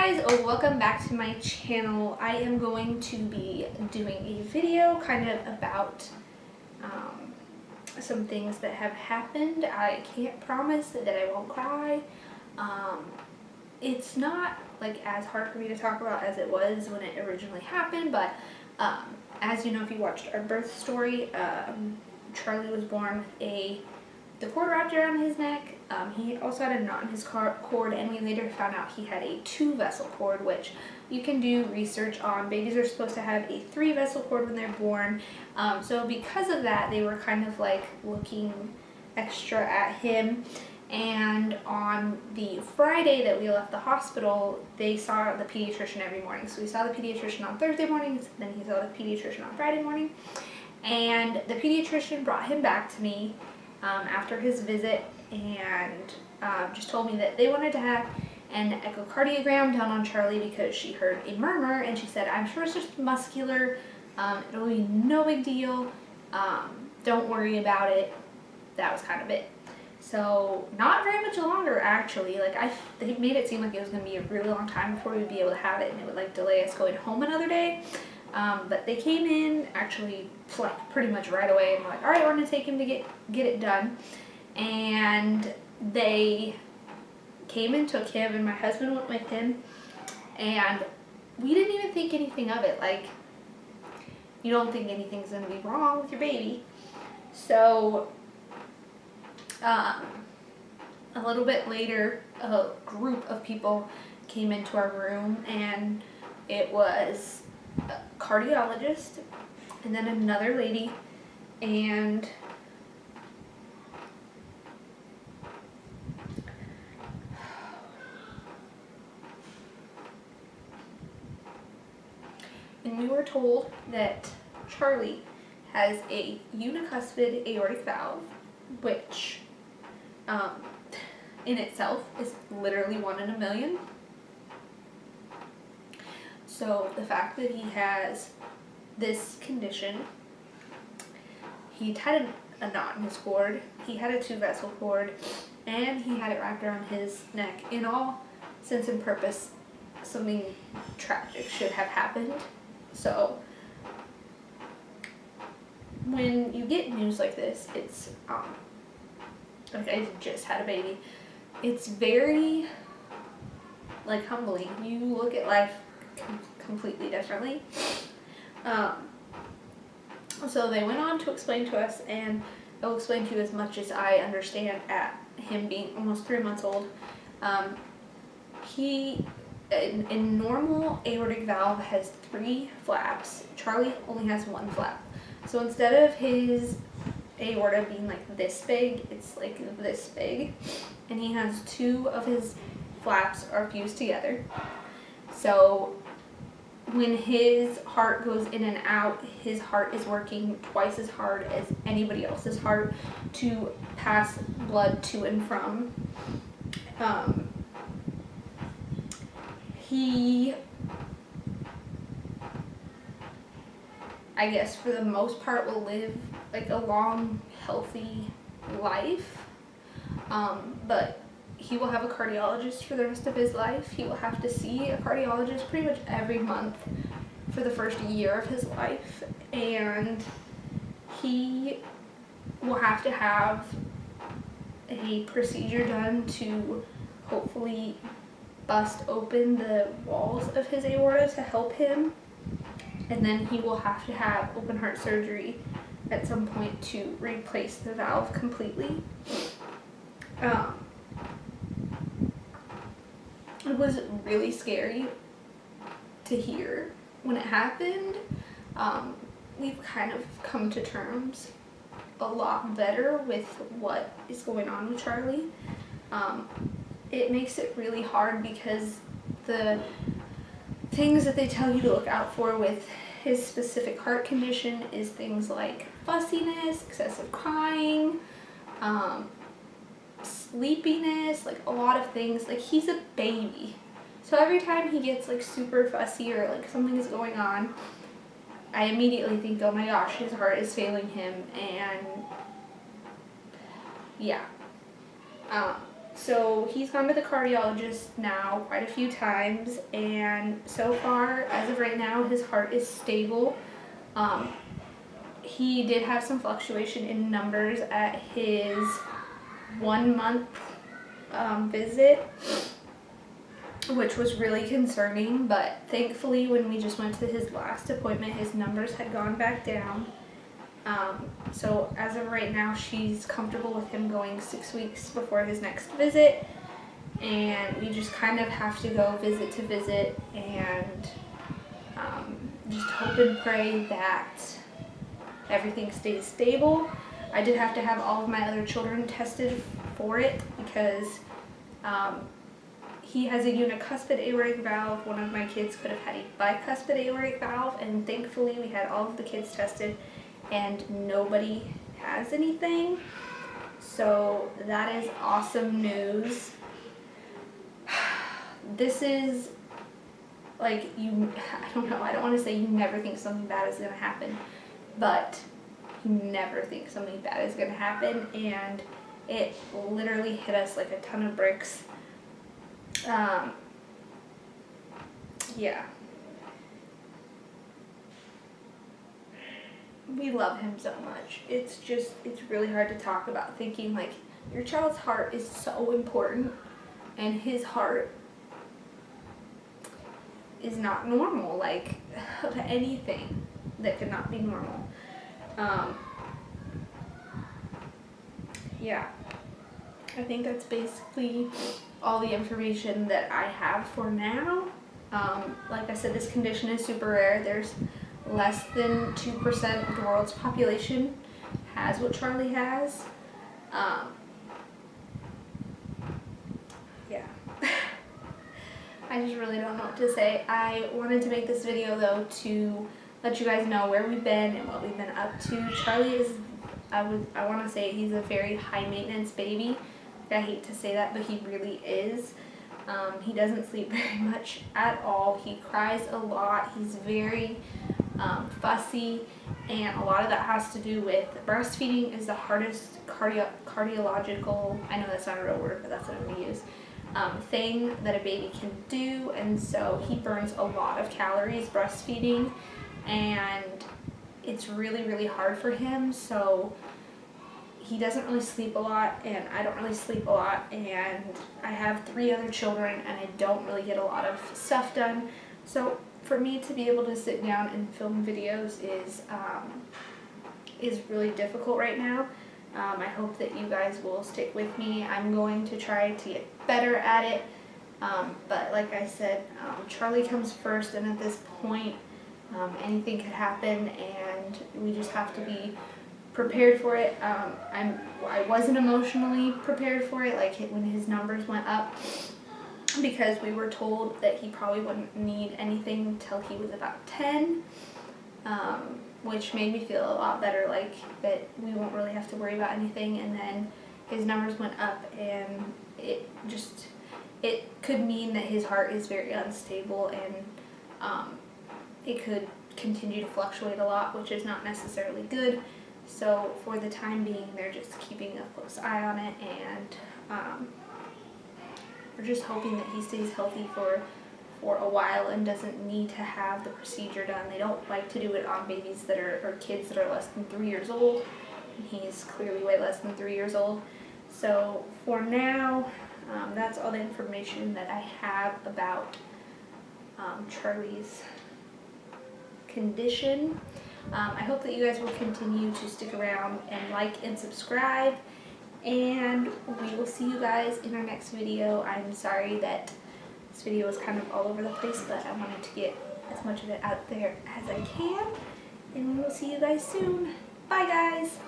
guys, welcome back to my channel. I am going to be doing a video kind of about some things that have happened. I can't promise that I won't cry. It's not like as hard for me to talk about as it was when it originally happened, but as you know, if you watched our birth story, Charlie was born with the cord wrapped around his neck. He also had a knot in his cord, and we later found out he had a 2-vessel cord, which you can do research on. Babies are supposed to have a 3-vessel cord when they're born. So because of that, they were kind of like looking extra at him. And on the Friday that we left the hospital, they saw the pediatrician every morning. So we saw the pediatrician on Thursday mornings, then he saw the pediatrician on Friday morning. And the pediatrician brought him back to me after his visit and just told me that they wanted to have an echocardiogram done on Charlie because she heard a murmur, and she said, "I'm sure it's just muscular, it'll be no big deal, don't worry about it." That was kind of it. So not very much longer, actually. Like they made it seem like it was going to be a really long time before we'd be able to have it, and it would like delay us going home another day. But they came in actually like pretty much right away and were like, "All right, we're going to take him to get it done." And they came and took him, and my husband went with him, and we didn't even think anything of it. Like, you don't think anything's going to be wrong with your baby. So a little bit later, a group of people came into our room, and it was a cardiologist and then another lady, and we were told that Charlie has a unicuspid aortic valve, which in itself is literally 1 in a million. So the fact that he has this condition, he had a knot in his cord, he had a 2-vessel cord, and he had it wrapped around his neck. In all sense and purpose, something tragic should have happened. So when you get news like this, it's like I just had a baby, it's very like humbling. You look at life completely differently. So they went on to explain to us, and I'll explain to you as much as I understand at him being almost 3 months old. A normal aortic valve has 3 flaps. Charlie only has 1 flap. So instead of his aorta being like this big, it's like this big, and he has 2 of his flaps are fused together. So when his heart goes in and out, his heart is working twice as hard as anybody else's heart to pass blood to and from. He, I guess for the most part, will live like a long, healthy life, but he will have a cardiologist for the rest of his life. He will have to see a cardiologist pretty much every month for the first year of his life, and he will have to have a procedure done to hopefully bust open the walls of his aorta to help him, and then he will have to have open heart surgery at some point to replace the valve completely. It was really scary to hear when it happened. We've kind of come to terms a lot better with what is going on with Charlie. It makes it really hard because the things that they tell you to look out for with his specific heart condition is things like fussiness, excessive crying, sleepiness, like a lot of things. Like, he's a baby, so every time he gets like super fussy or like something is going on, I immediately think, oh my gosh, his heart is failing him. And yeah, So he's gone to the cardiologist now quite a few times, and so far, as of right now, his heart is stable. He did have some fluctuation in numbers at his 1 month visit, which was really concerning, but thankfully when we just went to his last appointment, his numbers had gone back down. So as of right now, she's comfortable with him going 6 weeks before his next visit, and we just kind of have to go visit to visit and just hope and pray that everything stays stable. I did have to have all of my other children tested for it because he has a unicuspid aortic valve. One of my kids could have had a bicuspid aortic valve, and thankfully we had all of the kids tested and nobody has anything. So that is awesome news. This is like, I don't know, I don't want to say you never think something bad is going to happen, but you never think something bad is going to happen, and it literally hit us like a ton of bricks. Yeah. We love him so much. It's really hard to talk about, thinking like your child's heart is so important and his heart is not normal, like anything that could not be normal. Yeah, I think that's basically all the information that I have for now. Like I said, this condition is super rare. There's less than 2% of the world's population has what Charlie has. Yeah. I just really don't know what to say. I wanted to make this video though to let you guys know where we've been and what we've been up to. Charlie is, I want to say he's a very high maintenance baby. I hate to say that, but he really is. He doesn't sleep very much at all. He cries a lot. He's very fussy, and a lot of that has to do with breastfeeding is the hardest cardiological, I know that's not a real word, but that's what I'm going to use, thing that a baby can do, and so he burns a lot of calories breastfeeding, and it's really, really hard for him, so he doesn't really sleep a lot, and I don't really sleep a lot, and I have 3 other children, and I don't really get a lot of stuff done. So for me to be able to sit down and film videos is really difficult right now. I hope that you guys will stick with me. I'm going to try to get better at it, but like I said, Charlie comes first, and at this point, anything could happen, and we just have to be prepared for it. I wasn't emotionally prepared for it, like when his numbers went up, because we were told that he probably wouldn't need anything until he was about 10, which made me feel a lot better, like that we won't really have to worry about anything. And then his numbers went up, and it could mean that his heart is very unstable, and it could continue to fluctuate a lot, which is not necessarily good. So for the time being, they're just keeping a close eye on it, and we're just hoping that he stays healthy for a while and doesn't need to have the procedure done. They don't like to do it on babies that are, or kids that are less than 3 years old, and he's clearly way less than 3 years old. So for now, that's all the information that I have about Charlie's condition. I hope that you guys will continue to stick around and like and subscribe, and we will see you guys in our next video. I'm sorry that this video is kind of all over the place, but I wanted to get as much of it out there as I can, and we will see you guys soon. Bye guys!